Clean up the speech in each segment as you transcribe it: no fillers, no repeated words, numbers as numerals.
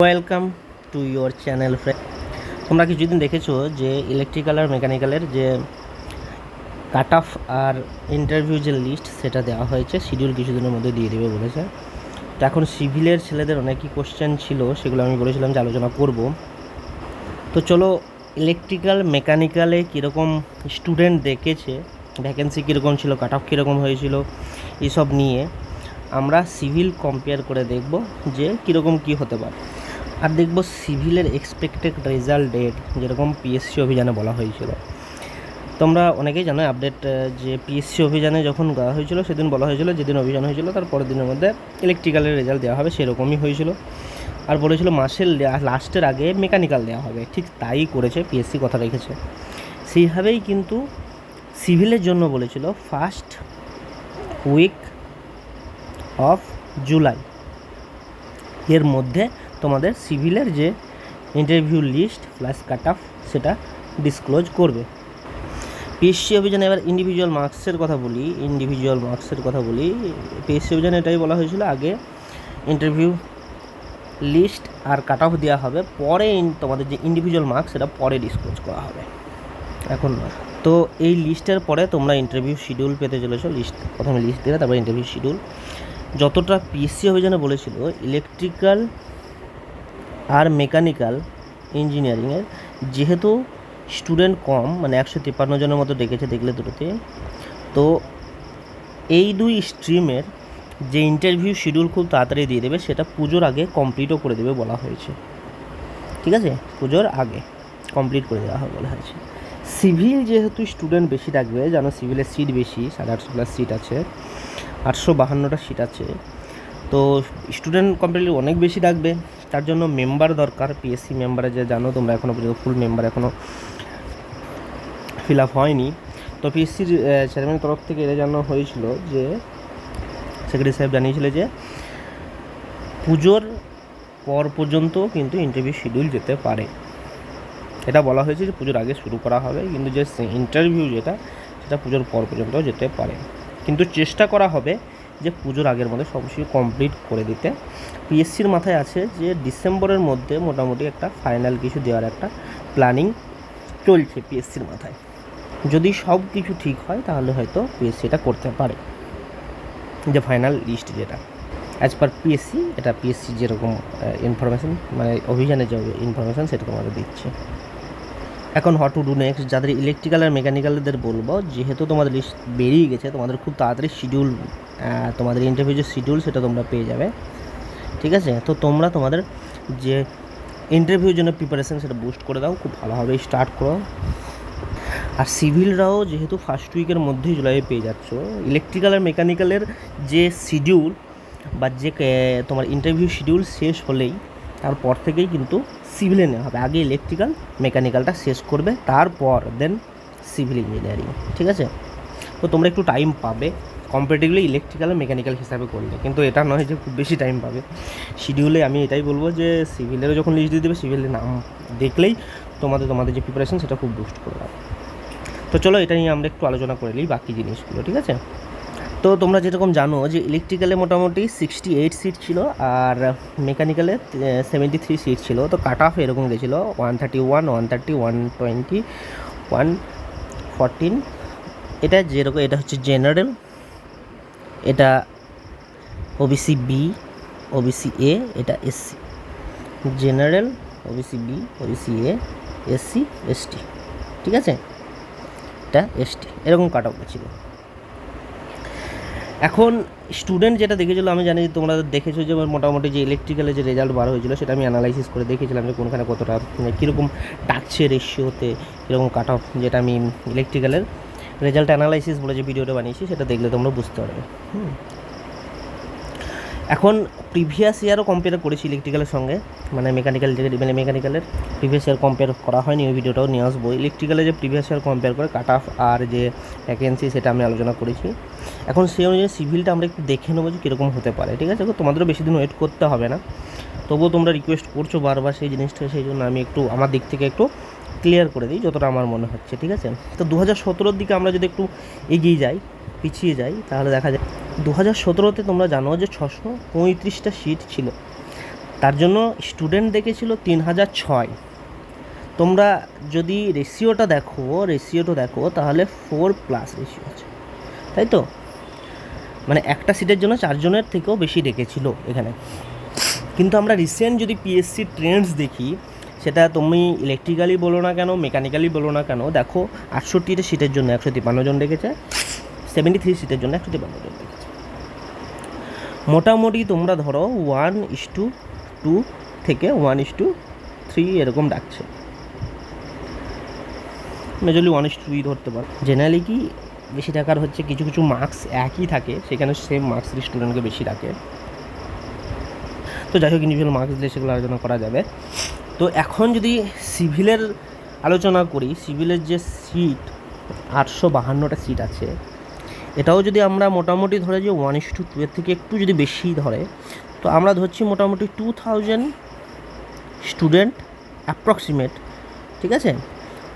Welcome to your channel friend. তোমরা কিছুদিন দেখেছো যে ইলেকট্রিক্যাল আর মেকানিক্যালের যে কাট অফ আর ইন্টারভিউ যে লিস্ট সেটা দেওয়া হয়েছে, শিডিউল কিছুদিনের মধ্যে দিয়ে দেবে বলেছে। তো এখন সিভিলের ছেলেদের অনেকই কোশ্চেন ছিল, সেগুলো আমি বলেছিলাম যে আলোচনা করব। তো চলো, ইলেকট্রিক্যাল মেকানিক্যালে কীরকম স্টুডেন্ট দেখেছে, ভ্যাকেন্সি কীরকম ছিল, কাট অফ কীরকম হয়েছিল, এসব নিয়ে আমরা সিভিল কম্পেয়ার করে দেখব যে কীরকম কী হতে পারে। আর দেখব সিভিলের এক্সপেক্টেড রেজাল্ট ডেট, যেরকম পিএসসি অভিযানে বলা হয়েছিল। তোমরা অনেকেই জানো আপডেট, যে পিএসসি অভিযানে যখন দেওয়া হয়েছিল সেদিন বলা হয়েছিল যেদিন অভিযান হয়েছিল তার পরের দিনের মধ্যে ইলেকট্রিক্যালের রেজাল্ট দেওয়া হবে, সেরকমই হয়েছিল। আর বলেছিল মাসের লাস্টের আগে মেকানিক্যাল দেওয়া হবে, ঠিক তাই করেছে, পিএসসি কথা রেখেছে। সেইভাবেই কিন্তু সিভিলের জন্য বলেছিল ফার্স্ট উইক অফ জুলাই এর মধ্যে তোমাদের সিভিলের যে interview list plus cut off সেটা ডিসক্লোজ করবে। পিএসসি অভিযানে এবার ইন্ডিভিজুয়াল মার্কসের কথা বলি। পিএসসি অভিযানে এটাই বলা হয়েছিল, আগে ইন্টারভিউ লিস্ট আর কাট অফ দেওয়া হবে, পরে তোমাদের যে ইন্ডিভিজুয়াল মার্কস সেটা পরে ডিসক্লোজ করা হবে, এখন নয়। তো এই লিস্টের পরে তোমরা ইন্টারভিউ শিডিউল পেতে চলেছো। প্রথমে লিস্ট দেবে, তারপরে ইন্টারভিউ শিডিউল। যতটা পিএসসি অভিযানে বলেছিল ইলেকট্রিক্যাল আর মেকানিক্যাল ইঞ্জিনিয়ারিংয়ের যেহেতু স্টুডেন্ট কম, মানে 153 জনের মতো ডেকেছে, দেখলে দুটোতে, তো এই দুই স্ট্রিমের যে ইন্টারভিউ শিডিউল খুব তাড়াতাড়ি দিয়ে দেবে, সেটা পুজোর আগে কমপ্লিটও করে দেবে বলা হয়েছে। ঠিক আছে, পুজোর আগে কমপ্লিট করে দেওয়া হবে বলা হয়েছে। সিভিল যেহেতু স্টুডেন্ট বেশি থাকবে, জানো সিভিলের সিট বেশি, 850+ সিট আছে, 852টা সিট আছে, তো স্টুডেন্ট কমপ্লিটলি অনেক বেশি থাকবে। তার জন্য মেম্বার দরকার, পিএসসি মেম্বারে যে জানো তোমরা, এখনও পর্যন্ত ফুল মেম্বার এখনও ফিল আপ হয়নি। তো পিএসসির চেয়ারম্যানের তরফ থেকে এটা জানানো হয়েছিল যে সেক্রেটারি সাহেব জানিয়েছিল যে পুজোর পর পর্যন্ত কিন্তু ইন্টারভিউ শিডিউল যেতে পারে। এটা বলা হয়েছে যে পুজোর আগে শুরু করা হবে, কিন্তু যে ইন্টারভিউ সেটা পুজোর পর পর্যন্ত যেতে পারে, কিন্তু চেষ্টা করা হবে যে পুজোর আগের মধ্যে সব কিছু কমপ্লিট করে দিতে। পিএসসির মাথায় আছে যে ডিসেম্বরের মধ্যে মোটামুটি একটা ফাইনাল কিছু দেওয়ার একটা প্ল্যানিং চলছে পিএসসির মাথায়। যদি সব কিছু ঠিক হয় তাহলে হয়তো পিএসসি এটা করতে পারে, যে ফাইনাল লিস্ট যেটা অ্যাজ পার পিএসসি, এটা পিএসসি যেরকম ইনফরমেশান, মানে অভিযানে যে ইনফরমেশান সেটা তোমাদের দিচ্ছে। এখন হট টু ডু নেক্সট, যাদের ইলেকট্রিক্যাল আর মেকানিক্যালদের বলবো, যেহেতু তোমাদের লিস্ট বেরিয়ে গেছে, তোমাদের খুব তাড়াতাড়ি শিডিউল, তোমাদের ইন্টারভিউ যে শিডিউল সেটা তোমরা পেয়ে যাবে। ঠিক আছে, তো তোমরা তোমাদের যে ইন্টারভিউর জন্য প্রিপারেশান সেটা বুস্ট করে দাও, খুব ভালোভাবে স্টার্ট করো। আর সিভিলরাও যেহেতু ফার্স্ট উইকের মধ্যেই জুলাই পেয়ে যাচ্ছ, ইলেকট্রিক্যাল আর মেকানিক্যালের যে শিডিউল বা যে তোমার ইন্টারভিউ শিডিউল শেষ হলেই তারপর থেকেই কিন্তু সিভিলে নেওয়া হবে। আগে ইলেকট্রিক্যাল মেকানিক্যালটা শেষ করবে, তারপর দেন সিভিল ইঞ্জিনিয়ারিং। ঠিক আছে, তো তোমরা একটু টাইম পাবে কম্পারেটিভলি ইলেকট্রিক্যাল আর মেকানিক্যাল হিসাবে করলে, কিন্তু এটা নয় যে খুব বেশি টাইম পাবে শিডিউলে। আমি এটাই বলবো যে সিভিলেরও যখন লিস্ট দিয়ে দেবে, সিভিলের নাম দেখলেই তোমাদের যে প্রিপারেশন সেটা খুব বুস্ট করে দেবে। তো চলো, এটা নিয়ে আমরা একটু আলোচনা করে নিই বাকি জিনিসগুলো। ঠিক আছে, তো তোমরা যেরকম জানো যে ইলেকট্রিক্যালে মোটামুটি 68 সিট ছিল, আর মেকানিক্যালে 73 সিট ছিল। তো কাট অফ এরকম গেছিলো 131, 130, 120, 114। এটা যেরকম, এটা হচ্ছে জেনারেল, এটা ওবিসি বি, ওবিসি এ, এটা SC. General, OBC B, OBC A, SC, ST. ঠিক আছে, এটা এসটি, এরকম কাট অফ গেছিলো। এখন স্টুডেন্ট যেটা দেখেছিলো, আমি জানি তোমরা দেখেছো যে মোটামুটি যে ইলেকট্রিক্যালের যে রেজাল্ট বার হয়েছিলো সেটা আমি অ্যানালাইসিস করে দেখেছিলাম যে কোনখানে কতটা কীরকম টাচছে রেশিওতে, কীরকম কাট অফ, যেটা আমি ইলেকট্রিক্যালের রেজাল্ট অ্যানালাইসিস বলে যে ভিডিওটা বানিয়েছি সেটা দেখলে তোমরা বুঝতে পারবে। এখন প্রিভিয়াস ইয়ারও কম্পেয়ার করেছি ইলেকট্রিক্যালের সঙ্গে, মানে মেকানিক্যালের প্রিভিয়াস ইয়ার কম্পেয়ার করা হয়নি, ওই ভিডিওটাও নিয়ে আসবো। ইলেকট্রিক্যালে যে প্রিভিয়াস ইয়ার কম্পেয়ার করে কাট অফ আর যে ভ্যাকেন্সি সেটা আমি আলোচনা করেছি। এখন সেই অনুযায়ী সিভিলটা আমরা একটু দেখে নেবো যে কীরকম হতে পারে। ঠিক আছে, তোমাদেরও বেশি দিন ওয়েট করতে হবে না, তবুও তোমরা রিকোয়েস্ট করছো বারবার সেই জিনিসটা, সেই জন্য আমি একটু আমার দিক থেকে একটু ক্লিয়ার করে দিই যতটা আমার মনে হচ্ছে। ঠিক আছে, তো 2017-র দিকে আমরা যদি একটু এগিয়ে যাই, পিছিয়ে যাই, তাহলে দেখা যায় 2017-তে তোমরা জানো যে 635টা সিট ছিল, তার জন্য স্টুডেন্ট দেখেছিল 3006। তোমরা যদি রেশিওটা দেখো তাহলে 4+ রেশিও আছে, তাই তো? মানে একটা সিটের জন্য 4 জনের থেকেও বেশি ডেকেছিল এখানে। কিন্তু আমরা রিসেন্ট যদি পিএসসি ট্রেন্ডস দেখি, সেটা তুমি ইলেকট্রিক্যালি বলো না কেন, মেকানিক্যালি বলো না কেন, দেখো 68 সিটের জন্য 153 জন ডেকেছে, 73 সিটের জন্য 153 জন ডেকেছে। মোটামুটি তোমরা ধরো 1:2 থেকে 1:3 এরকম ডাকছে, মেজরলি 1:2 ধরতে পারো। জেনারেলি কি বেশি টাকার হচ্ছে কিছু কিছু মার্কস একই থাকে, সেখানে সেম মার্কসের স্টুডেন্টকে বেশি ডাকে। তো যাই হোক, ইন্ডিভিজুয়াল মার্কস দিলে সেগুলো আলোচনা করা যাবে। তো এখন যদি সিভিলের আলোচনা করি, সিভিলের যে সিট 852টা সিট আছে, এটাও যদি আমরা মোটামুটি ধরে যে 1:2 এর থেকে একটু যদি বেশি ধরে, তো আমরা ধরছি মোটামুটি 2000 স্টুডেন্ট অ্যাপ্রক্সিমেট, ঠিক আছে?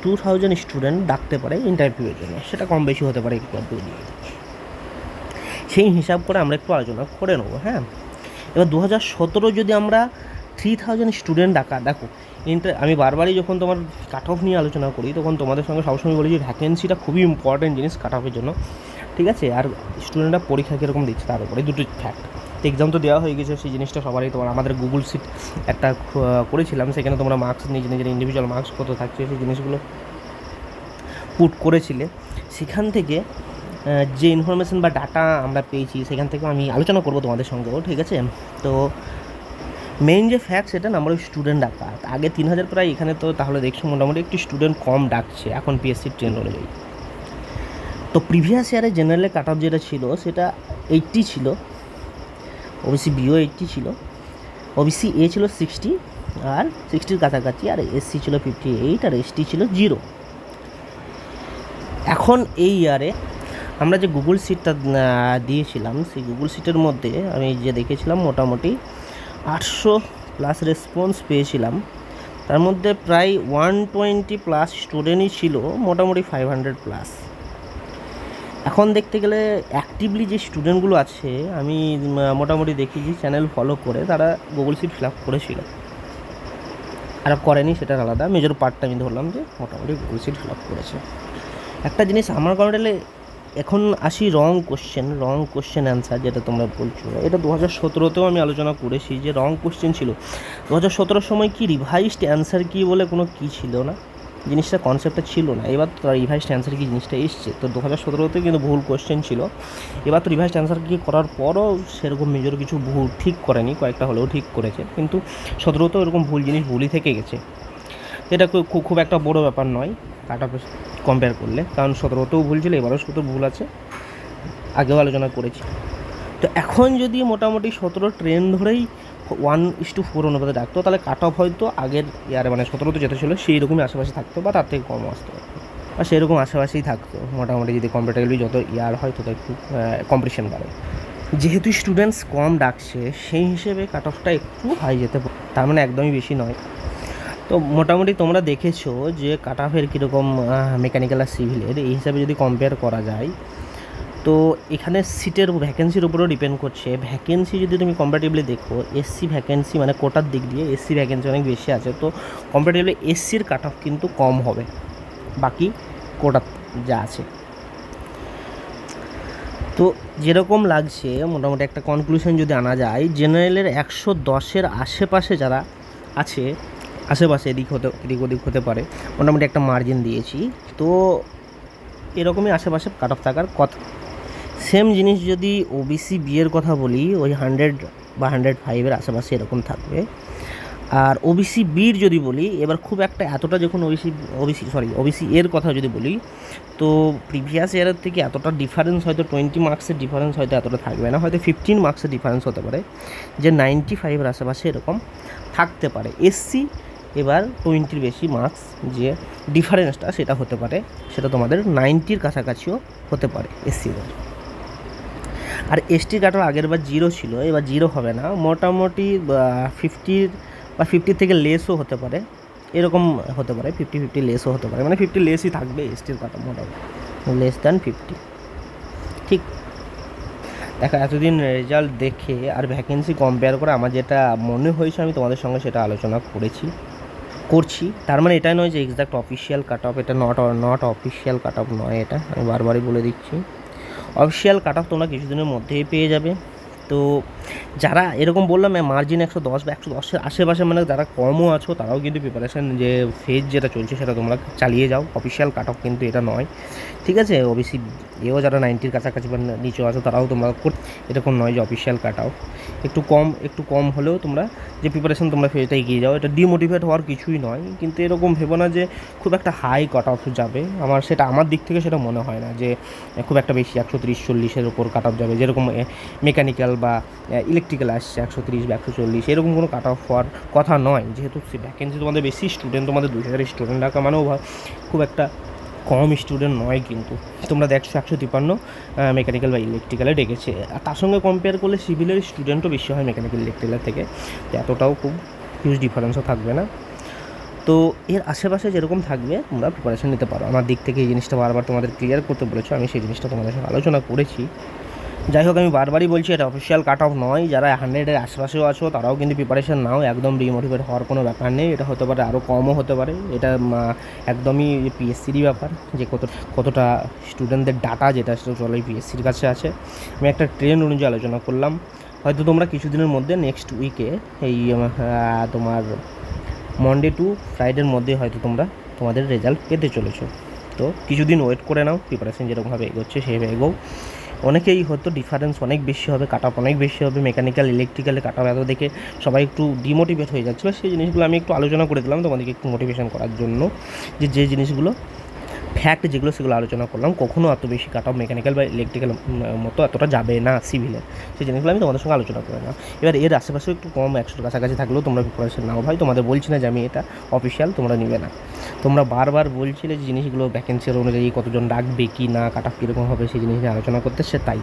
2000 স্টুডেন্ট ডাকতে পারে ইন্টারভিউয়ের জন্য, সেটা কম বেশি হতে পারে একটু আধটু দিয়ে। সেই হিসাব করে আমরা একটু আলোচনা করে নেবো। হ্যাঁ, এবার 2017 যদি আমরা 3000 স্টুডেন্ট ডাকা, দেখো আমি বারবারই যখন তোমার কাট অফ নিয়ে আলোচনা করি, তখন তোমাদের সঙ্গে সবসময় বলি যে ভ্যাকেন্সিটা খুবই ইম্পর্টেন্ট জিনিস কাট অফের জন্য, ঠিক আছে? আর স্টুডেন্টরা পরীক্ষা কীরকম দিচ্ছে তার উপরে দুটো ফ্যাক্ট। এক্সাম তো দেওয়া হয়ে গেছে, সেই জিনিসটা সবারই। তোমার আমাদের গুগল সিট একটা করেছিলাম, সেখানে তোমরা মার্কস নিজের ইন্ডিভিজুয়াল মার্কস কত থাকছে সেই জিনিসগুলো পুট করেছিলে। সেখান থেকে যে ইনফরমেশন বা ডাটা আমরা পেয়েছি, সেখান থেকেও আমি আলোচনা করবো তোমাদের সঙ্গেও, ঠিক আছে? তো মেইন যে ফ্যাক্ট, সেটা নাম্বার অফ স্টুডেন্ট ডাকা আগে 3000 প্রায়, এখানে তো তাহলে দেখছো মোটামুটি একটু স্টুডেন্ট কম ডাকছে এখন পিএসসির ট্রেন্ড অনুযায়ী। তো প্রিভিয়াস ইয়ারে জেনারেলে কাট অফ যেটা ছিল সেটা 80 ছিল, ওবিসি বিও 80 ছিল, ওবিসি এ ছিল 60 আর 60-র কাছাকাছি, আর এসসি ছিল 58 আর এসটি ছিল 0। এখন এই ইয়ারে আমরা যে গুগল সিটটা দিয়েছিলাম, সেই গুগল সিটের মধ্যে আমি যে দেখেছিলাম মোটামুটি 800+ রেসপন্স পেয়েছিলাম। তার মধ্যে প্রায় 120+ স্টুডেন্টই ছিল, মোটামুটি 500+। এখন দেখতে গেলে অ্যাক্টিভলি যে স্টুডেন্টগুলো আছে, আমি মোটামুটি দেখেছি চ্যানেল ফলো করে, তারা গুগল সিট ফিল আপ করেছিল। আর করেনি সেটা আলাদা, মেজর পার্টটা আমি ধরলাম যে মোটামুটি গুগল সিট ফিল আপ করেছে। একটা জিনিস আমার কারণে এখন আসি রং কোশ্চেন অ্যান্সার, যেটা তোমরা বলছো, এটা 2017তেও আমি আলোচনা করেছি যে রং কোশ্চেন ছিল। 2017 সময় কি রিভাইজড অ্যান্সার কী বলে কোনো কী ছিল না, জিনিসটা কনসেপ্টটা ছিল না। এবার তো রিভাইজড অ্যান্সার কি জিনিসটা এসছে, তো 2017তে কিন্তু ভুল কোশ্চেন ছিল। এবার তো রিভাইজড অ্যান্সার কি করার পরও সেরকম মেজর কিছু ভুল ঠিক করেনি, কয়েকটা হলেও ঠিক করেছে, কিন্তু 17তেও এরকম ভুলই থেকে গেছে। এটা খুব একটা বড় ব্যাপার নয় কাট অফ কম্পেয়ার করলে, কারণ 17তেও ভুল ছিল, এবারও 17 ভুল আছে, আগেও আলোচনা করেছি। তো এখন যদি মোটামুটি 17 ট্রেন ধরেই 1:4 অনুপাতে ডাকতো, তাহলে কাট অফ হয়তো আগের ইয়ারে মানে 17তে যেটা ছিল সেই রকমই আশেপাশে থাকতো, বা তার থেকে কম আসতো, আর সেরকম আশেপাশেই থাকতো মোটামুটি। যদি কম্পিটিটিভলি যত ইয়ার হয় তত একটু কম্পিটিশন বাড়ে। যেহেতু স্টুডেন্টস কম ডাকছে, সেই হিসেবে কাট অফটা একটু হাই যেতে পারে, তার মানে একদমই বেশি নয়। তো মোটামুটি তোমরা দেখেছো যে কাট অফের কীরকম মেকানিক্যাল আর সিভিলের, এই হিসাবে যদি কম্পেয়ার করা যায়, তো এখানে সিটের ভ্যাকেন্সির উপরেও ডিপেন্ড করছে। ভ্যাকেন্সি যদি তুমি কম্পারেটিভলি দেখো, এসসি ভ্যাকেন্সি মানে কোটার দিক দিয়ে এসসি ভ্যাকেন্সি অনেক বেশি আছে, তো কম্পারেটিভলি এসসির কাট অফ কিন্তু কম হবে বাকি কোটা যা আছে। তো যেরকম লাগছে মোটামুটি একটা কনক্লুশন যদি আনা যায়, জেনারেলের 110-এর আশেপাশে যারা আছে, আশেপাশে এদিক ওদিক হতে পারে, মোটামুটি একটা মার্জিন দিয়েছি, তো এরকমই আশেপাশে কাট অফ থাকার কথা। সেম জিনিস যদি ওবিসি বিয়ের কথা বলি, ওই 100 বা 105-এর আশেপাশে এরকম থাকবে। আর ওবিসি বির যদি বলি, এবার খুব একটা এতটা যখন ওবিসি এর কথা যদি বলি, তো প্রিভিয়াস ইয়ারের থেকে এতটা ডিফারেন্স হয়তো 20 মার্কসের ডিফারেন্স হয়তো এতটা থাকবে না, হয়তো 15 মার্কসের ডিফারেন্স হতে পারে, যে 95-এর আশেপাশে এরকম থাকতে পারে। এসসি এবার 20-র বেশি মার্কস যে ডিফারেন্সটা সেটা হতে পারে, সেটা তোমাদের 90-র কাছাকাছিও হতে পারে এসসিদের। আর এসটি কাটার আগের বার 0 ছিল, এবার 0 হবে না, মোটামুটি 50 থেকে লেসও হতে পারে, এরকম হতে পারে, 50 লেসও হতে পারে, মানে 50 লেসই থাকবে এসটির কাটা, মোটামুটি লেস দ্যান 50, ঠিক। দেখো এতদিন রেজাল্ট দেখে আর ভ্যাকেন্সি কম্পেয়ার করে আমার যেটা মনে হয়েছে আমি তোমাদের সঙ্গে সেটা আলোচনা করছি। তার মানে এটা নয় যে এক্সাক্ট অফিসিয়াল কাট অফ, এটা নট অফিসিয়াল কাট অফ নয়, এটা আমি বারবারই বলে দিচ্ছি। অফিসিয়াল কাট অফ তোমরা কিছুদিনের মধ্যেই পেয়ে যাবে। তো যারা এরকম বললাম মার্জিন 110 বা 110-এর আশেপাশে, মানে যারা কমও আছো তারাও কিন্তু প্রিপারেশান যে ফেজ যেটা চলছে সেটা তোমরা চালিয়ে যাও। অফিসিয়াল কাট অফ কিন্তু এটা নয়, ঠিক আছে। ওবিসি এও যারা 90-র কাছাকাছি বা নিচেও আছো তারাও তোমরা এরকম নয় যে অফিসিয়াল কাট অফ। একটু কম হলেও তোমরা যে প্রিপারেশান তোমরা ফেজটা এগিয়ে যাও, এটা ডিমোটিভেট হওয়ার কিছুই নয়। কিন্তু এরকম ভেবো না যে খুব একটা হাই কাট অফ যাবে। আমার দিক থেকে সেটা মনে হয় না যে খুব একটা বেশি 130-140-এর উপর কাট অফ যাবে। যেরকম মেকানিক্যাল বা ইলেকট্রিক্যাল আসছে 130 বা 140, এরকম কোনো কাট অফ হওয়ার কথা নয়। যেহেতু ভ্যাকেন্সি তোমাদের বেশি, স্টুডেন্ট তোমাদের 2000 স্টুডেন্ট রাখা মানেও খুব একটা কম স্টুডেন্ট নয়। কিন্তু তোমরা দেখছো 153 মেকানিক্যাল বা ইলেকট্রিক্যালে ডেকেছে। আর তার সঙ্গে কম্পেয়ার করলে সিভিলের স্টুডেন্টও বেশি হয় মেকানিক্যাল ইলেকট্রিক্যাল থেকে, এতটাও খুব হিউজ ডিফারেন্সও থাকবে না। তো এর আশেপাশে যেরকম থাকবে তোমরা প্রিপারেশন নিতে পারো। আমার দিক থেকে এই জিনিসটা বারবার তোমাদের ক্লিয়ার করতে বলেছো, আমি সেই জিনিসটা তোমাদের সঙ্গে আলোচনা করেছি। যাই হোক, আমি বারবারই বলছি এটা অফিসিয়াল কাট অফ নয়। যারা 100-এর আশেপাশেও আছো তারাও কিন্তু প্রিপারেশন নাও, একদম ডিমোটিভেট হওয়ার কোনো ব্যাপার নেই। এটা হতে পারে আরও কমও হতে পারে, এটা একদমই পিএসসিরই ব্যাপার যে কতটা স্টুডেন্টদের ডাটা যেটা সেটা চলে পিএসসির কাছে আছে। আমি একটা ট্রেন্ড অনুযায়ী আলোচনা করলাম। হয়তো তোমরা কিছুদিনের মধ্যে নেক্সট উইকে এই তোমার মনডে টু ফ্রাইডের মধ্যে হয়তো তোমাদের রেজাল্ট পেতে চলেছো। তো কিছুদিন ওয়েট করে নাও, প্রিপারেশন যেরকমভাবে এগোচ্ছে সেইভাবে এগোও। অনেকেই হয়তো ডিফারেন্স অনেক বেশি হবে, কাট অফ অনেক বেশি হবে, মেকানিক্যাল ইলেকট্রিক্যালে কাট অফ এত দেখে সবাই একটু ডিমোটিভেট হয়ে যাচ্ছিলো। সেই জিনিসগুলো আমি একটু আলোচনা করে দিলাম তোমাদেরকে একটু মোটিভেশন করার জন্য, যে জিনিসগুলো ফ্যাক্ট যেগুলো সেগুলো আলোচনা করলাম। কখনও এত বেশি কাট অফ মেকানিক্যাল বা ইলেকট্রিক্যাল মতো এতটা যাবে না সিভিলের, সেই জিনিসগুলো আমি তোমাদের সঙ্গে আলোচনা করে না। এবার এর আশেপাশেও একটু কম 100-এর কাছাকাছি থাকলেও তোমরা প্রিপারেশন নাও ভাই। তোমাদের বলছি না যে আমি এটা অফিসিয়াল, তোমরা নিবে না। তোমরা বারবার বলছিলে যে জিনিসগুলো ভ্যাকেন্সির অনুযায়ী কতজন ডাকবে কি না, কাট অফ কীরকম হবে সেই জিনিস নিয়ে আলোচনা করতে, সে তাই।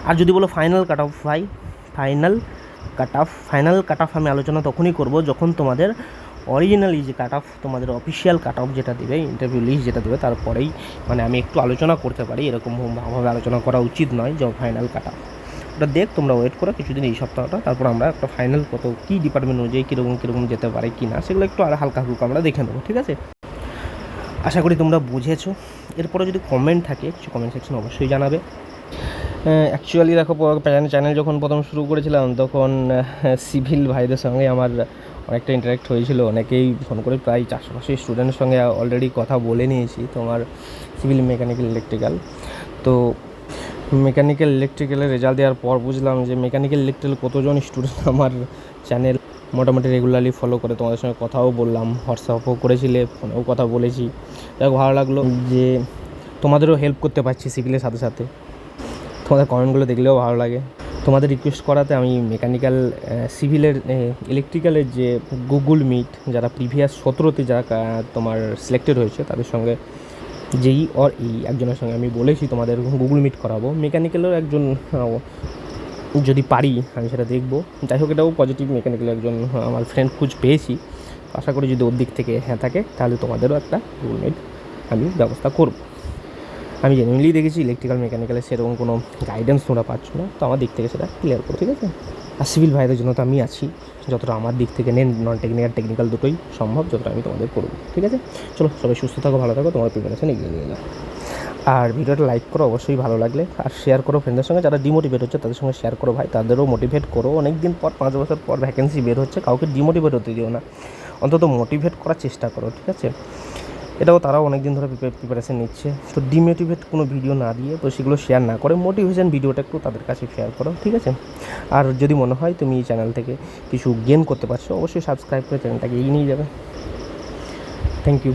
আর যদি বলো ফাইনাল কাট অফ ভাই, ফাইনাল কাট অফ আমি আলোচনা তখনই করব যখন তোমাদের অরিজিনালি যে কাট অফ, তোমাদের অফিসিয়াল কাট অফ যেটা দেবে, ইন্টারভিউ লিস্ট যেটা দেবে, তারপরেই মানে আমি একটু আলোচনা করতে পারি। এরকমভাবে আলোচনা করা উচিত নয় যে ফাইনাল কাট অফ। ওটা তোমরা ওয়েট করো কিছুদিন এই সপ্তাহটা, তারপর আমরা একটা ফাইনাল কী ডিপার্টমেন্ট অনুযায়ী কীরকম যেতে পারে কি না সেগুলো একটু আর হালকা আমরা দেখে নেবো, ঠিক আছে। আশা করি তোমরা বুঝেছো। এরপরে যদি কমেন্ট থাকে কিছু কমেন্ট সেকশন অবশ্যই জানাবে। অ্যাকচুয়ালি দেখো, চ্যানেল যখন প্রথম শুরু করেছিলাম তখন সিভিল ভাইদের সঙ্গে আমার অনেকটা ইন্টারাক্ট হয়েছিল। অনেকেই ফোন করে প্রায় 400-500 স্টুডেন্টের সঙ্গে অলরেডি কথা বলে নিয়েছি তোমার সিভিল, মেকানিক্যাল, ইলেকট্রিক্যাল। তো মেকানিক্যাল ইলেকট্রিক্যালের রেজাল্ট দেওয়ার পর বুঝলাম যে মেকানিক্যাল ইলেকট্রিক্যাল কতজন স্টুডেন্ট আমার চ্যানেল মোটামুটি রেগুলারলি ফলো করে। তোমাদের সঙ্গে কথাও বললাম, হোয়াটসঅ্যাপও করেছিলে, ফোনেও কথা বলেছি। যাই ভালো লাগলো যে তোমাদেরও হেল্প করতে পারছি সিভিলের সাথে সাথে। তোমাদের কমেন্টগুলো দেখলেও ভালো লাগে। তোমাদের রিকোয়েস্ট করাতে আমি মেকানিক্যাল, সিভিলের, ইলেকট্রিক্যালের যে গুগল মিট যারা প্রিভিয়াস 17তে যারা তোমার সিলেক্টেড হয়েছে তাদের সঙ্গে যেই একজনের সঙ্গে আমি বলেছি তোমাদের গুগল মিট করাবো। মেকানিক্যালেও একজন যদি পারি আমি সেটা দেখবো। যাই হোক, এটাও পজিটিভ। মেকানিক্যাল একজন আমার ফ্রেন্ড পেয়েছি। আশা করি যদি ওর দিক থেকে থাকে তাহলে তোমাদেরও একটা গুগল মিট আমি ব্যবস্থা করব। আমি জেনুইনলি দেখেছি ইলেকট্রিক্যাল, মেকানিক্যালে সেরকম কোনো গাইডেন্স তোমরা পাচ্ছ না, তো আমার দিক থেকে সেটা ক্লিয়ার করো, ঠিক আছে। আর সিভিল ভাইদের জন্য তো আমি আছি, যতটা আমার দিক থেকে নেন, নন টেকনিক্যাল টেকনিক্যাল দুটোই সম্ভব, যতটা আমি তোমাদের করবো, ঠিক আছে। চলো, সবাই সুস্থ থাকো, ভালো থাকো, তোমার প্রিপারেশন এগিয়ে নিয়ে যাও। আর ভিডিওটা লাইক করো অবশ্যই ভালো লাগলে, আর শেয়ার করো ফ্রেন্ডদের সঙ্গে। যারা ডিমোটিভেট হচ্ছে তাদের সঙ্গে শেয়ার করো ভাই, তাদেরও মোটিভেট করো। অনেক দিন পর, 5 বছর পর ভ্যাকেন্সি বের হচ্ছে, কাউকে ডিমোটিভেট হতে দিও না, অন্তত মোটিভেট করার চেষ্টা করো, ঠিক আছে। এটাও তারাও অনেক দিন ধরে প্রিপারেশন নিচ্ছে, তো ডিমোটিভেট কোনো ভিডিও না দিয়ে, তো সেগুলো শেয়ার না করে মোটিভেশন ভিডিওটা একটু তাদের কাছে শেয়ার করো, ঠিক আছে। আর যদি মনে হয় তুমি এই চ্যানেল থেকে কিছু গেইন করতে পারছো, অবশ্যই সাবস্ক্রাইব করে চ্যানেলটাকে এগিয়ে নিয়ে যাবে। Thank you.